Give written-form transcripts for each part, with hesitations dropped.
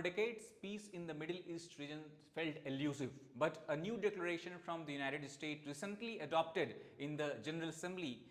For decades, peace in the Middle East region felt elusive, but a new declaration from the United States recently adopted in the General Assembly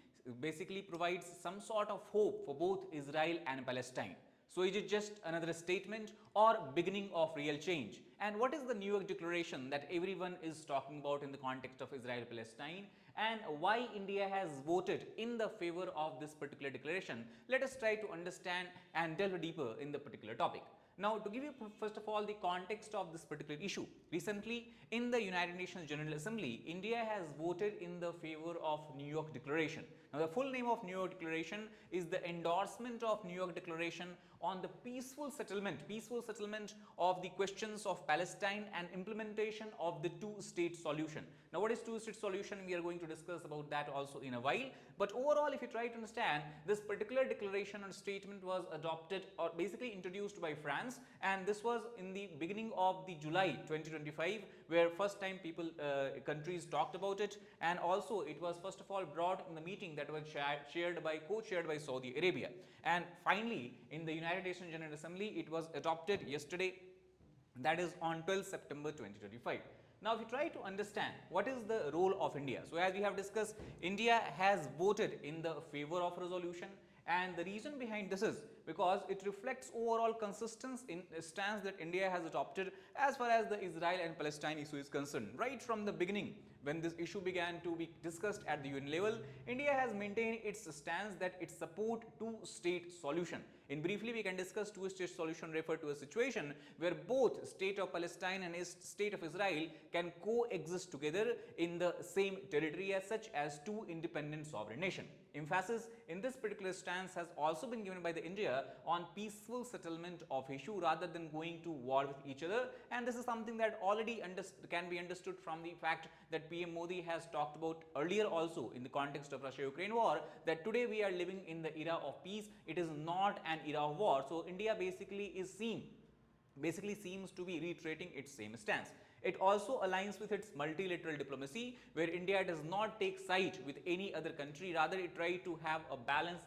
basically provides some sort of hope for both Israel and Palestine. So is it just another statement or beginning of real change? And what is the New York Declaration that everyone is talking about in the context of Israel-Palestine, and why India has voted in the favor of this particular declaration? Let us try to understand and delve deeper in the particular topic. Now, to give you first of all the context of this particular issue, recently in the United Nations General Assembly, India has voted in the favor of New York Declaration. Now, the full name of New York Declaration is the endorsement of New York Declaration on the peaceful settlement of the questions of Palestine and implementation of the two-state solution. Now, what is two-state solution? We are going to discuss about that also in a while. But overall, if you try to understand, this particular declaration and statement was adopted or basically introduced by France, and this was in the beginning of the July 2025, where first time countries talked about it, and also it was first of all brought in the meeting that was co-chaired by Saudi Arabia, and finally in the United Nations General Assembly it was adopted yesterday, that is on 12 September 2025. Now, if you try to understand what is the role of India, so as we have discussed, India has voted in the favor of resolution, and the reason behind this is because it reflects overall consistency in a stance that India has adopted as far as the Israel and Palestine issue is concerned. Right from the beginning, when this issue began to be discussed at the UN level, India has maintained its stance that it supports two-state solution. In briefly, we can discuss two-state solution refer to a situation where both state of Palestine and state of Israel can coexist together in the same territory as such as two independent sovereign nations. Emphasis in this particular stance has also been given by the India on peaceful settlement of issue rather than going to war with each other, and this is something that already can be understood from the fact that PM Modi has talked about earlier also in the context of Russia-Ukraine war, that today we are living in the era of peace. It is not an era of war. So India basically seems to be reiterating its same stance. It also aligns with its multilateral diplomacy, where India does not take side with any other country, rather it tries to have a balanced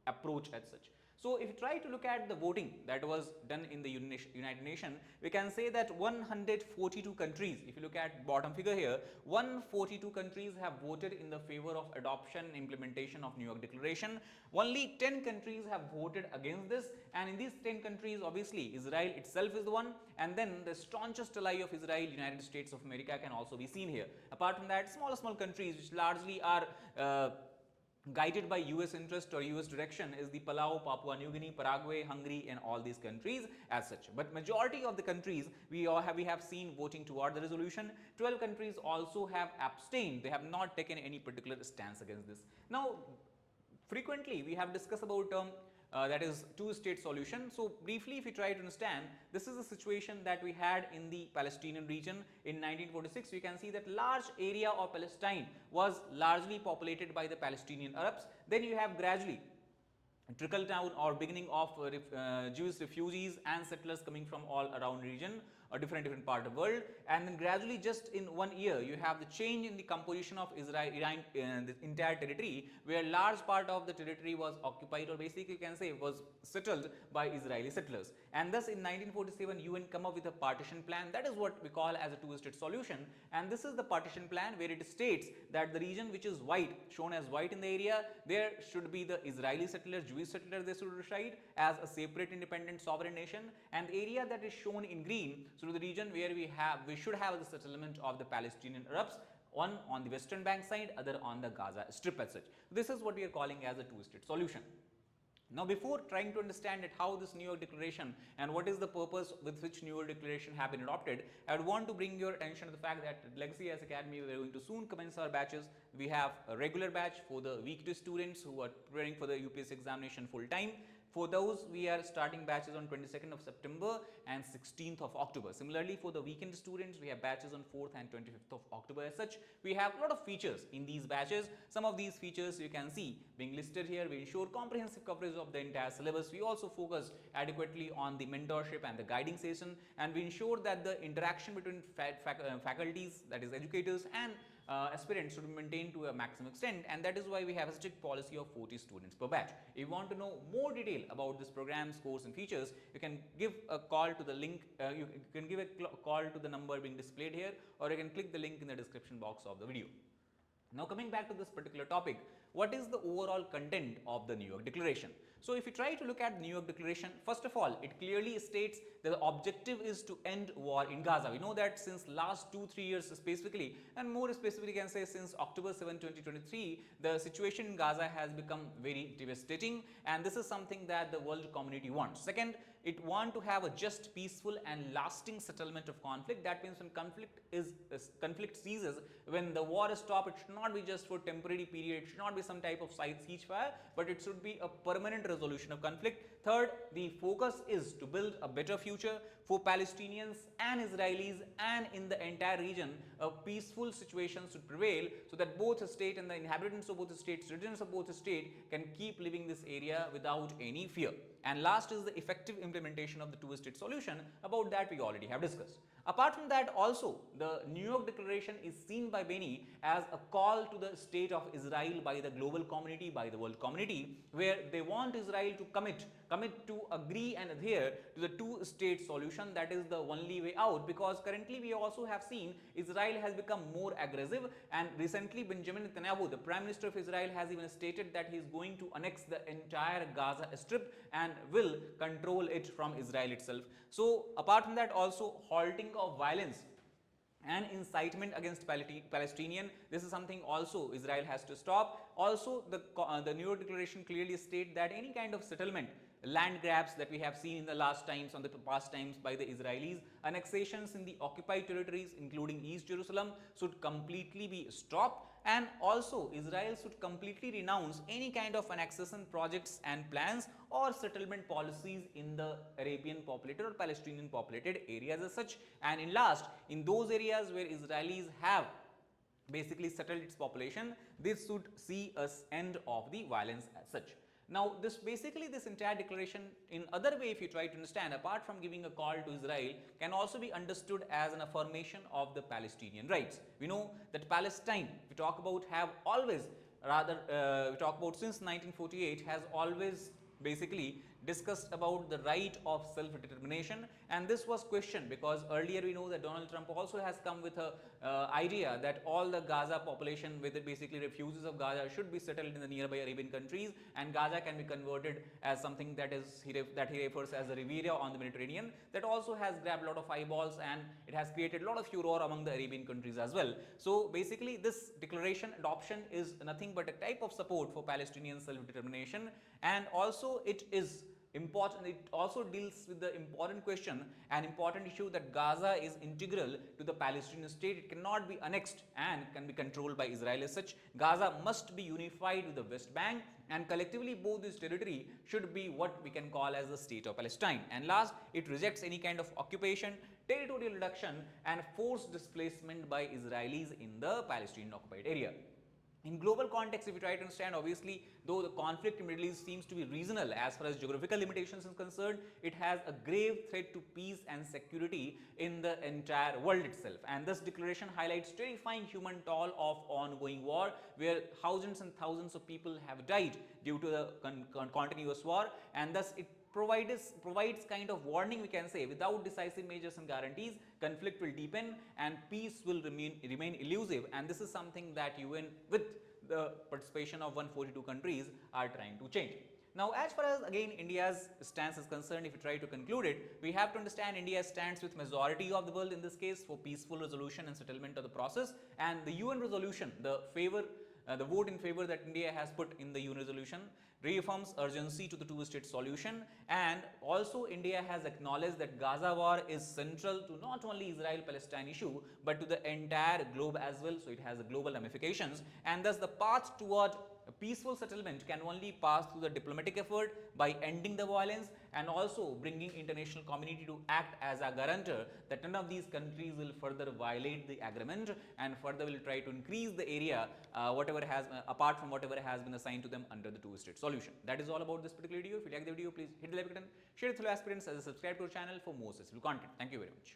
approach as such. So, if you try to look at the voting that was done in the United Nations, we can say that 142 countries, if you look at bottom figure here, 142 countries have voted in the favor of adoption and implementation of New York Declaration. Only 10 countries have voted against this, and in these 10 countries, obviously, Israel itself is the one, and then the staunchest ally of Israel, United States of America, can also be seen here. Apart from that, small countries which largely are guided by US interest or US direction is the Palau, Papua New Guinea, Paraguay, Hungary, and all these countries as such. But majority of the countries we have seen voting toward the resolution. 12 countries also have abstained. They have not taken any particular stance against this. Now, frequently we have discussed about that is two-state solution. So, briefly if you try to understand, this is the situation that we had in the Palestinian region in 1946. We can see that large area of Palestine was largely populated by the Palestinian Arabs. Then you have gradually trickle down or beginning of Jewish refugees and settlers coming from all around region or different part of the world, and then gradually just in 1 year you have the change in the composition of Iran the entire territory, where large part of the territory was occupied or basically you can say was settled by Israeli settlers, and thus in 1947 UN come up with a partition plan. That is what we call as a two-state solution, and this is the partition plan where it states that the region which is white, shown as white in the area, there should be the Israeli settlers, Jewish settlers, they should reside as a separate independent sovereign nation, and the area that is shown in green, so the region where we should have the settlement of the Palestinian Arabs, one on the western bank side, other on the Gaza Strip as such. This is what we are calling as a two-state solution. Now, before trying to understand how this New York Declaration and what is the purpose with which New York Declaration have been adopted, I would want to bring your attention to the fact that at Legacy IAS Academy we are going to soon commence our batches. We have a regular batch for the weekday students who are preparing for the UPSC examination full time. For those, we are starting batches on 22nd of September and 16th of October. Similarly, for the weekend students, we have batches on 4th and 25th of October. As such, we have a lot of features in these batches. Some of these features you can see being listed here. We ensure comprehensive coverage of the entire syllabus. We also focus adequately on the mentorship and the guiding session, and we ensure that the interaction between faculties, that is educators, and aspirants should be maintained to a maximum extent, and that is why we have a strict policy of 40 students per batch. If you want to know more detail about this program's course and features, you can give a call to the link, you can give a call to the number being displayed here, or you can click the link in the description box of the video. Now coming back to this particular topic, what is the overall content of the New York Declaration? So if you try to look at the New York Declaration, first of all, it clearly states that the objective is to end war in Gaza. We know that since last 2-3 years specifically, and more specifically can say since October 7, 2023, the situation in Gaza has become very devastating, and this is something that the world community wants. Second, it wants to have a just, peaceful and lasting settlement of conflict. That means when conflict ceases, when the war is stopped, it should not be just for temporary period, it should not be some type of siege fire, but it should be a permanent resolution of conflict. Third, the focus is to build a better future for Palestinians and Israelis, and in the entire region, a peaceful situation should prevail so that both the state and the inhabitants of both the states, citizens of both the state, can keep living this area without any fear. And last is the effective implementation of the two-state solution. About that we already have discussed. Apart from that, also the New York Declaration is seen by many as a call to the state of Israel by the global community, by the world community, where they want Israel to commit to agree and adhere to the two-state solution. That is the only way out, because currently we also have seen Israel has become more aggressive, and recently Benjamin Netanyahu, the Prime Minister of Israel, has even stated that he is going to annex the entire Gaza Strip and will control it from Israel itself. So apart from that, also halting of violence and incitement against Palestinian, this is something also Israel has to stop. Also the New York Declaration clearly states that any kind of settlement, land grabs that we have seen in the past times by the Israelis, annexations in the occupied territories including East Jerusalem should completely be stopped, and also Israel should completely renounce any kind of annexation projects and plans or settlement policies in the Arabian populated or Palestinian populated areas as such. And in last, in those areas where Israelis have basically settled its population, this should see us end of the violence as such. Now this entire declaration, in other way if you try to understand, apart from giving a call to Israel, can also be understood as an affirmation of the Palestinian rights. We know that Palestine, we talk about, we talk about since 1948, has always basically discussed about the right of self-determination, and this was questioned because earlier we know that Donald Trump also has come with a idea that all the Gaza population, whether basically refugees of Gaza, should be settled in the nearby Arabian countries, and Gaza can be converted as something that he refers as a Riviera on the Mediterranean. That also has grabbed a lot of eyeballs, and it has created a lot of furor among the Arabian countries as well. So basically this declaration adoption is nothing but a type of support for Palestinian self-determination, and also it is important. It also deals with the important question and important issue that Gaza is integral to the Palestinian state. It cannot be annexed and can be controlled by Israel as such. Gaza must be unified with the West Bank, and collectively both these territory should be what we can call as the state of Palestine. And last, it rejects any kind of occupation, territorial reduction and forced displacement by Israelis in the Palestinian occupied area. In global context, if you try to understand, obviously, though the conflict in Middle East seems to be regional as far as geographical limitations is concerned, it has a grave threat to peace and security in the entire world itself. And this declaration highlights terrifying human toll of ongoing war, where thousands and thousands of people have died due to the continuous war, and thus it provides kind of warning, we can say. Without decisive measures and guarantees, conflict will deepen and peace will remain elusive, and this is something that UN, with the participation of 142 countries, are trying to change. Now, as far as again India's stance is concerned, if you try to conclude it, we have to understand India stands with majority of the world in this case for peaceful resolution and settlement of the process, and the UN resolution, the vote in favor that India has put in the UN resolution reaffirms urgency to the two-state solution, and also India has acknowledged that Gaza war is central to not only Israel-Palestine issue but to the entire globe as well, so it has global ramifications, and thus the path toward a peaceful settlement can only pass through the diplomatic effort by ending the violence and also bringing international community to act as a guarantor that none of these countries will further violate the agreement and further will try to increase the area apart from whatever has been assigned to them under the two-state solution. That is all about this particular video. If you like the video, please hit the like button, share it with fellow aspirants, as well as subscribe to our channel for more successful content. Thank you very much.